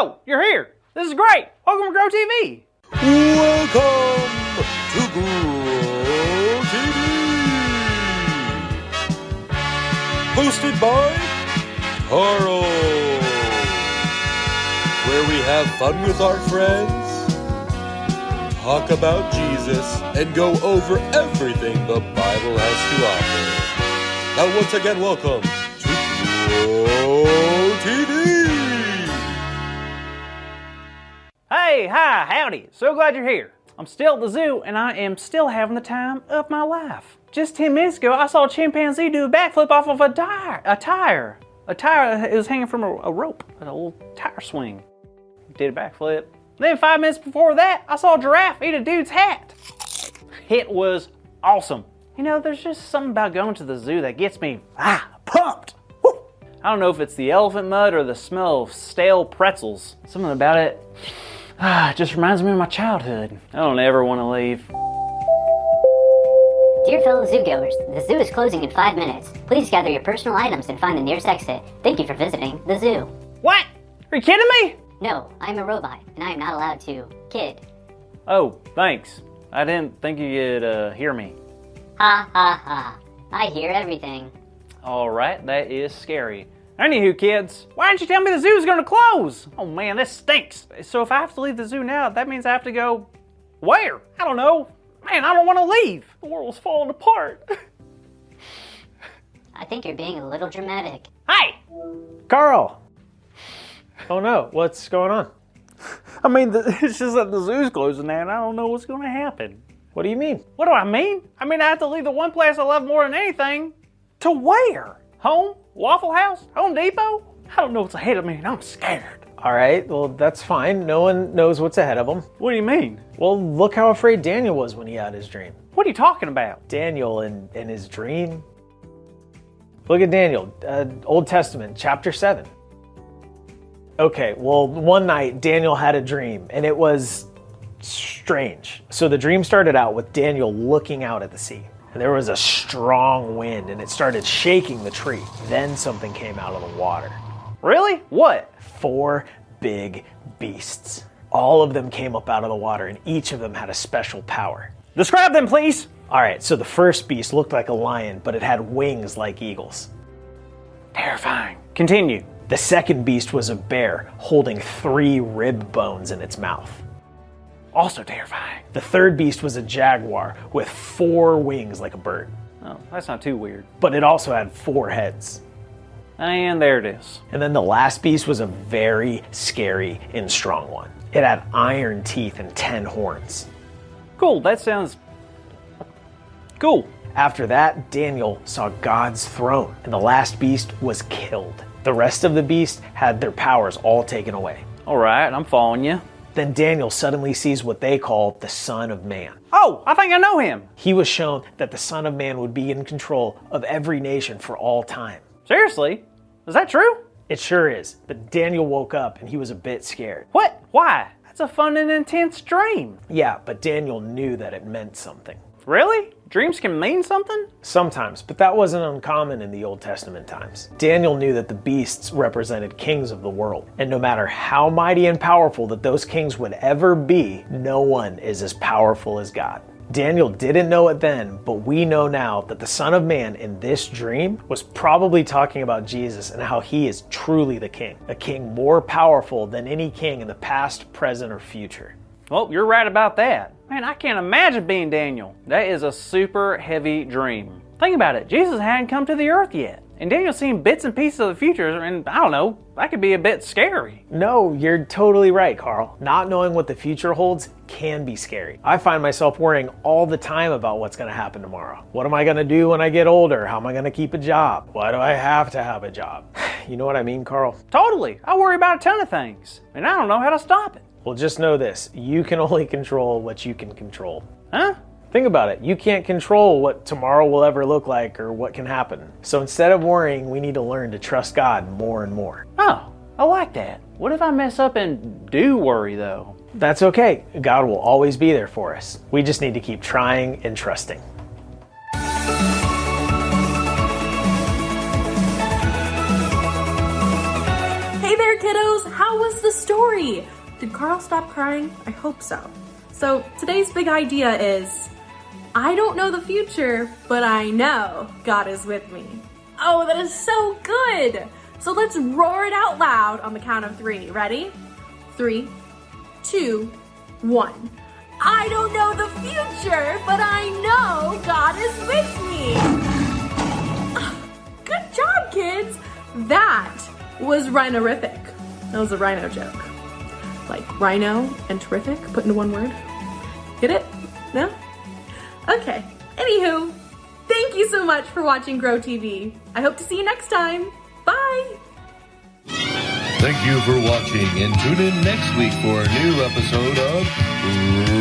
Oh, you're here. This is great. Welcome to Grow TV. Welcome to Grow TV. Hosted by Carl. Where we have fun with our friends, talk about Jesus, and go over everything the Bible has to offer. Now once again, welcome to Grow TV. Hey, hi, howdy. So glad you're here. I'm still at the zoo, and I am still having the time of my life. Just 10 minutes ago, I saw a chimpanzee do a backflip off of a tire. A tire, it was hanging from a rope, a little tire swing. Did a backflip. Then 5 minutes before that, I saw a giraffe eat a dude's hat. It was awesome. You know, there's just something about going to the zoo that gets me pumped. Woo! I don't know if it's the elephant mud or the smell of stale pretzels. Something about it just reminds me of my childhood. I don't ever want to leave. Dear fellow zoogoers, the zoo is closing in 5 minutes. Please gather your personal items and find the nearest exit. Thank you for visiting the zoo. What? Are you kidding me? No, I am a robot, and I am not allowed to kid. Oh, thanks. I didn't think you could hear me. Ha ha ha. I hear everything. Alright, that is scary. Anywho, kids, why didn't you tell me the zoo is gonna close? Oh man, this stinks. So if I have to leave the zoo now, that means I have to go where? I don't know. Man, I don't want to leave. The world's falling apart. I think you're being a little dramatic. Hey! Carl! Oh no, what's going on? I mean, it's just that the zoo's closing now and I don't know what's going to happen. What do you mean? What do I mean? I mean, I have to leave the one place I love more than anything. To where? Home? Waffle House? Home Depot? I don't know what's ahead of me and I'm scared. Alright, well that's fine. No one knows what's ahead of them. What do you mean? Well, look how afraid Daniel was when he had his dream. What are you talking about? Daniel in his dream. Look at Daniel, Old Testament, chapter 7. Okay, well, one night Daniel had a dream and it was strange. So the dream started out with Daniel looking out at the sea. And there was a strong wind and it started shaking the tree. Then something came out of the water. Really? What? 4 big beasts. All of them came up out of the water and each of them had a special power. Describe them, please. All right, so the first beast looked like a lion, but it had wings like eagles. Terrifying. Continue. The second beast was a bear holding 3 rib bones in its mouth. Also terrifying. The third beast was a jaguar with 4 wings like a bird. Oh, that's not too weird. But it also had 4 heads. And there it is. And then the last beast was a very scary and strong one. It had iron teeth and 10 horns. Cool, that sounds cool. After that, Daniel saw God's throne, and the last beast was killed. The rest of the beasts had their powers all taken away. All right, I'm following you. Then Daniel suddenly sees what they call the Son of Man. Oh, I think I know him. He was shown that the Son of Man would be in control of every nation for all time. Seriously? Is that true? It sure is, but Daniel woke up and he was a bit scared. What? Why? That's a fun and intense dream. Yeah, but Daniel knew that it meant something. Really? Dreams can mean something? Sometimes, but that wasn't uncommon in the Old Testament times. Daniel knew that the beasts represented kings of the world, and no matter how mighty and powerful that those kings would ever be, no one is as powerful as God. Daniel didn't know it then, but we know now that the Son of Man in this dream was probably talking about Jesus and how he is truly the king, a king more powerful than any king in the past, present, or future. Well, you're right about that. Man, I can't imagine being Daniel. That is a super heavy dream. Think about it. Jesus hadn't come to the earth yet. And Daniel's seen bits and pieces of the future, and I don't know, that could be a bit scary. No, you're totally right, Carl. Not knowing what the future holds can be scary. I find myself worrying all the time about what's going to happen tomorrow. What am I going to do when I get older? How am I going to keep a job? Why do I have to have a job? You know what I mean, Carl? Totally. I worry about a ton of things, and I don't know how to stop it. Well, just know this. You can only control what you can control. Huh? Think about it. You can't control what tomorrow will ever look like or what can happen. So instead of worrying, we need to learn to trust God more and more. Oh, I like that. What if I mess up and do worry, though? That's okay. God will always be there for us. We just need to keep trying and trusting. Hey there, kiddos! How was the story? Did Carl stop crying? I hope so. So today's big idea is, I don't know the future, but I know God is with me. Oh, that is so good! So let's roar it out loud on the count of 3. Ready? 3, 2, 1. I don't know the future, but I know God is with me. Good job, kids. That was rhinorific. That was a rhino joke. Like rhino and terrific put into one word. Get it? No? Okay. Anywho, thank you so much for watching Grow TV. I hope to see you next time. Bye. Thank you for watching, and tune in next week for a new episode of